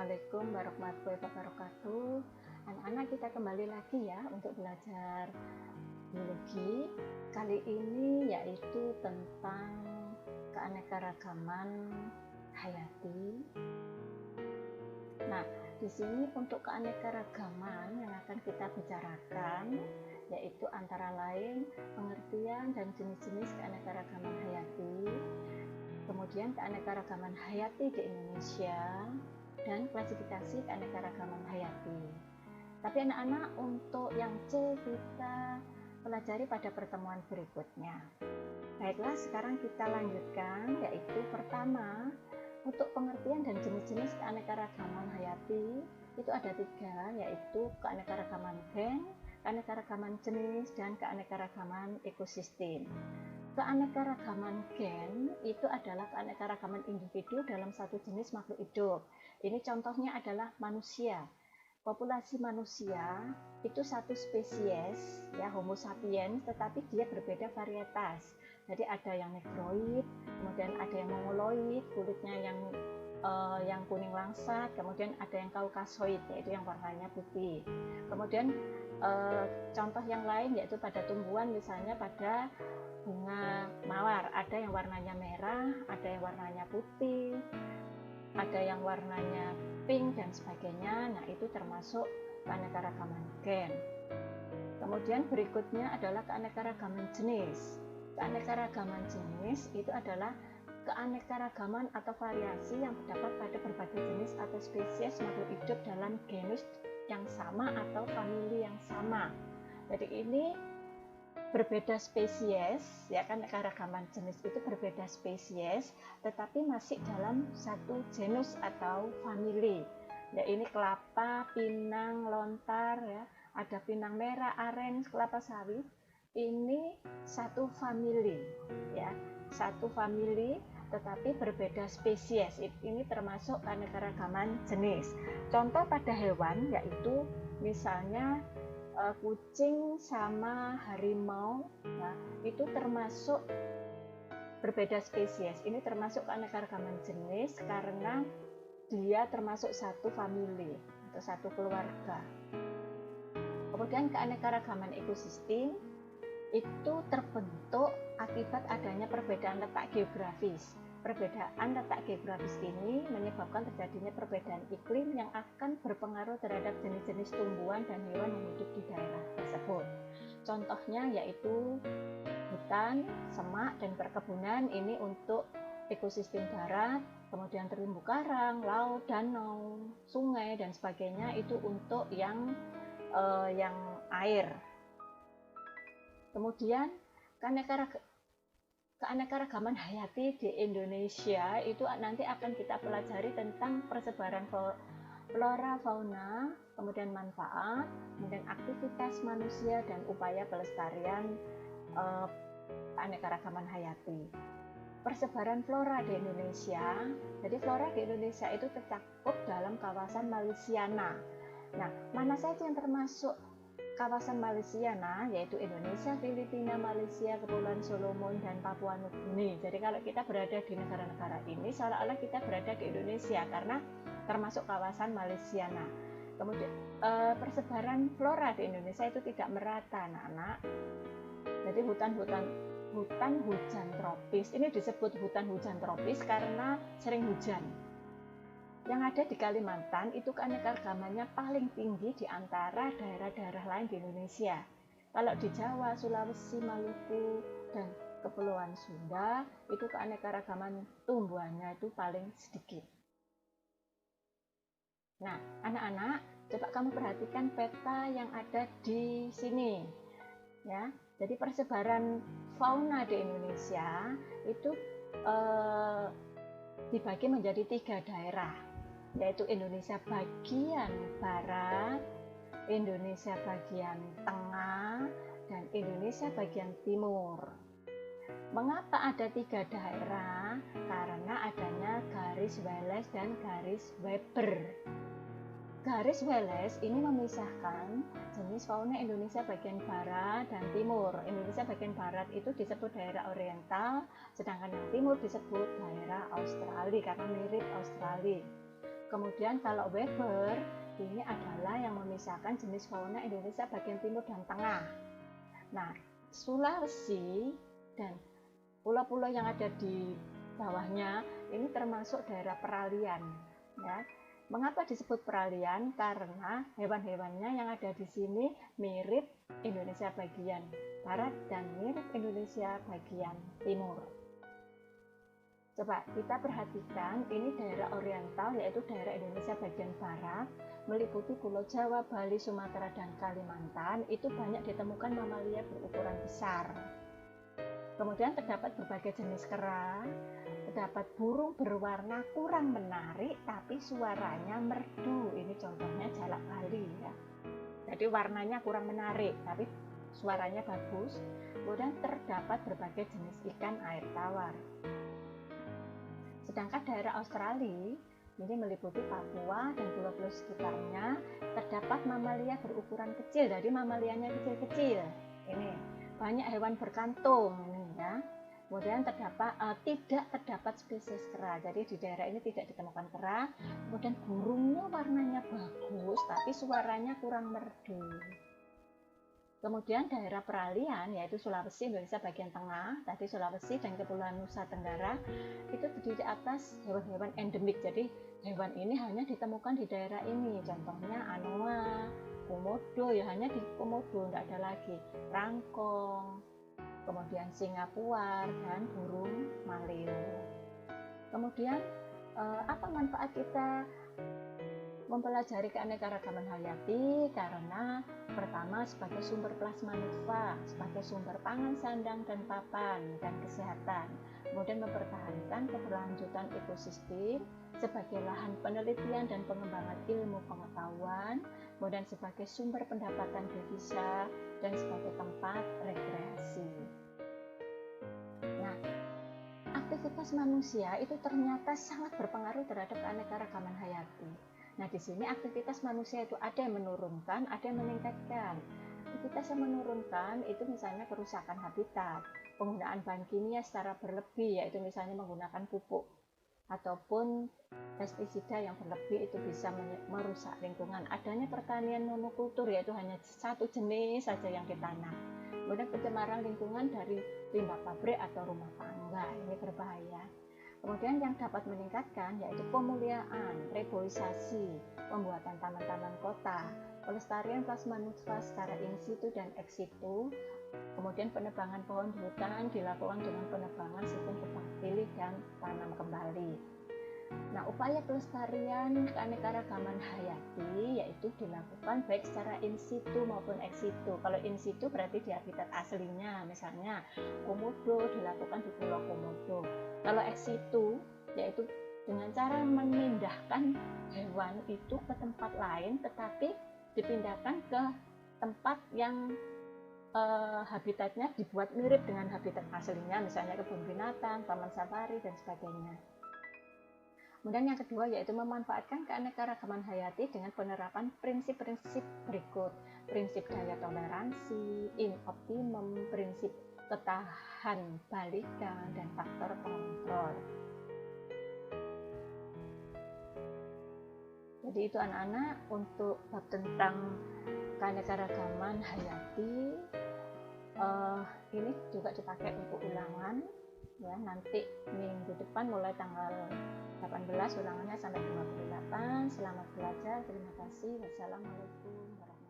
Assalamualaikum warahmatullahi wabarakatuh. Anak-anak, kita kembali lagi ya untuk belajar biologi. Kali ini yaitu tentang keanekaragaman hayati. Nah, di sini untuk keanekaragaman yang akan kita bicarakan yaitu antara lain pengertian dan jenis-jenis keanekaragaman hayati, kemudian keanekaragaman hayati di Indonesia, dan klasifikasi keanekaragaman hayati. Tapi anak-anak, untuk yang C kita pelajari pada pertemuan berikutnya. Baiklah, sekarang kita lanjutkan, yaitu pertama, untuk pengertian dan jenis-jenis keanekaragaman hayati itu ada 3, yaitu keanekaragaman gen, keanekaragaman jenis, dan keanekaragaman ekosistem. Keanekaragaman gen itu adalah keanekaragaman individu dalam satu jenis makhluk hidup. Ini contohnya adalah manusia. Populasi manusia itu satu spesies, ya, Homo sapiens, tetapi dia berbeda varietas. Jadi ada yang negroid, kemudian ada yang mongoloid, kulitnya yang kuning langsat, kemudian ada yang kaukasoid, yaitu yang warnanya putih. Kemudian contoh yang lain yaitu pada tumbuhan, misalnya pada bunga mawar, ada yang warnanya merah, ada yang warnanya putih, ada yang warnanya pink dan sebagainya. Nah, itu termasuk keanekaragaman gen. Kemudian berikutnya adalah keanekaragaman jenis. Keanekaragaman jenis itu adalah keanekaragaman atau variasi yang terdapat pada berbagai jenis atau spesies makhluk hidup dalam genus yang sama atau famili yang sama. Jadi ini berbeda spesies, ya kan, keanekaragaman jenis itu berbeda spesies, tetapi masih dalam satu genus atau famili. Ya, ini kelapa, pinang, lontar, ya, ada pinang merah, aren, kelapa sawit. Ini satu famili, ya, satu famili, tetapi berbeda spesies. Ini termasuk keanekaragaman jenis. Contoh pada hewan yaitu misalnya kucing sama harimau, nah, itu termasuk berbeda spesies. Ini termasuk keanekaragaman jenis karena dia termasuk satu famili atau satu keluarga. Kemudian keanekaragaman ekosistem itu terbentuk akibat adanya perbedaan letak geografis. Perbedaan letak geografis ini menyebabkan terjadinya perbedaan iklim yang akan berpengaruh terhadap jenis-jenis tumbuhan dan hewan yang hidup di daerah tersebut. Contohnya yaitu hutan, semak, dan perkebunan. Ini untuk ekosistem darat, kemudian terumbu karang, laut, danau, sungai, dan sebagainya itu untuk yang air. Kemudian keanekaragaman hayati di Indonesia itu nanti akan kita pelajari tentang persebaran flora, fauna, kemudian manfaat, kemudian aktivitas manusia, dan upaya pelestarian keanekaragaman hayati. Persebaran flora di Indonesia, jadi flora di Indonesia itu tercakup dalam kawasan Malaysiana. Nah, mana saja yang termasuk kawasan Malaysiana, yaitu Indonesia, Filipina, Malaysia, Kepulauan Solomon, dan Papua Nugini. Jadi kalau kita berada di negara-negara ini, seolah-olah kita berada di Indonesia karena termasuk kawasan Malaysiana. Kemudian persebaran flora di Indonesia itu tidak merata, anak-anak. Jadi hutan hujan tropis, ini disebut hutan hujan tropis karena sering hujan. Yang ada di Kalimantan itu keanekaragamannya paling tinggi di antara daerah-daerah lain di Indonesia. Kalau di Jawa, Sulawesi, Maluku, dan Kepulauan Sunda itu keanekaragaman tumbuhannya itu paling sedikit. Nah, anak-anak, coba kamu perhatikan peta yang ada di sini, ya. Jadi persebaran fauna di Indonesia itu dibagi menjadi 3 daerah, yaitu Indonesia bagian barat, Indonesia bagian tengah, dan Indonesia bagian timur. Mengapa ada 3 daerah? Karena adanya garis Wallace dan garis Weber. Garis Wallace ini memisahkan jenis fauna Indonesia bagian barat dan timur. Indonesia bagian barat itu disebut daerah oriental, sedangkan yang timur disebut daerah Australia karena mirip Australia. Kemudian kalau Weber ini adalah yang memisahkan jenis fauna Indonesia bagian timur dan tengah. Nah, Sulawesi dan pulau-pulau yang ada di bawahnya ini termasuk daerah peralihan, ya. Mengapa disebut peralihan? Karena hewan-hewannya yang ada di sini mirip Indonesia bagian barat dan mirip Indonesia bagian timur. Coba kita perhatikan, ini daerah oriental, yaitu daerah Indonesia bagian barat, meliputi Pulau Jawa, Bali, Sumatera, dan Kalimantan. Itu banyak ditemukan mamalia berukuran besar. Kemudian terdapat berbagai jenis kera, terdapat burung berwarna kurang menarik, tapi suaranya merdu. Ini contohnya jalak Bali, ya. Jadi warnanya kurang menarik, tapi suaranya bagus. Kemudian terdapat berbagai jenis ikan air tawar. Sedangkan daerah Australia ini meliputi Papua dan pulau-pulau sekitarnya, terdapat mamalia berukuran kecil. Jadi mamalianya kecil-kecil. Ini banyak hewan berkantung ini, ya. Kemudian tidak terdapat spesies kera. Jadi di daerah ini tidak ditemukan kera. Kemudian burungnya warnanya bagus, tapi suaranya kurang merdu. Kemudian daerah peralihan, yaitu Sulawesi, Indonesia bagian tengah, tadi Sulawesi dan Kepulauan Nusa Tenggara, itu terdiri atas hewan-hewan endemik. Jadi hewan ini hanya ditemukan di daerah ini. Contohnya anoa, komodo, ya hanya di komodo, tidak ada lagi. Rangkong, kemudian singa puar, dan burung maleo. Kemudian apa manfaat kita mempelajari keanekaragaman hayati? Karena pertama sebagai sumber plasma nuva, sebagai sumber pangan sandang dan papan dan kesehatan, kemudian mempertahankan keberlanjutan ekosistem, sebagai lahan penelitian dan pengembangan ilmu pengetahuan, kemudian sebagai sumber pendapatan devisa, dan sebagai tempat rekreasi. Nah, aktivitas manusia itu ternyata sangat berpengaruh terhadap keanekaragaman hayati. Nah, di sini aktivitas manusia itu ada yang menurunkan, ada yang meningkatkan. Aktivitas yang menurunkan itu misalnya kerusakan habitat, penggunaan bahan kimia secara berlebih, yaitu misalnya menggunakan pupuk ataupun pestisida yang berlebih, itu bisa merusak lingkungan. Adanya pertanian monokultur, yaitu hanya satu jenis saja yang ditanam. Kemudian pencemaran lingkungan dari limbah pabrik atau rumah tangga, ini berbahaya. Kemudian yang dapat meningkatkan yaitu pemuliaan, reboisasi, pembuatan taman-taman kota, pelestarian plasma nuva secara in situ dan ex situ, kemudian penebangan pohon di hutan dilakukan dengan penebangan sistem tebang pilih dan tanam kembali. Nah, upaya pelestarian keanekaragaman hayati yaitu dilakukan baik secara in situ maupun ex situ. Kalau in situ berarti di habitat aslinya, misalnya komodo dilakukan di Pulau Komodo. Kalau ex situ yaitu dengan cara memindahkan hewan itu ke tempat lain, tetapi dipindahkan ke tempat yang habitatnya dibuat mirip dengan habitat aslinya, misalnya kebun binatang, taman safari, dan sebagainya. Kemudian yang kedua yaitu memanfaatkan keanekaragaman hayati dengan penerapan prinsip-prinsip berikut: prinsip daya toleransi, in optimum, prinsip ketahan balikan, dan faktor pengontrol. Jadi itu anak-anak untuk bab tentang keanekaragaman hayati. Ini juga dipakai untuk ulangan, ya, nanti minggu depan mulai tanggal 18 ulangannya sampai 28. Selamat belajar, terima kasih. Wassalamualaikum warahmatullahi wabarakatuh.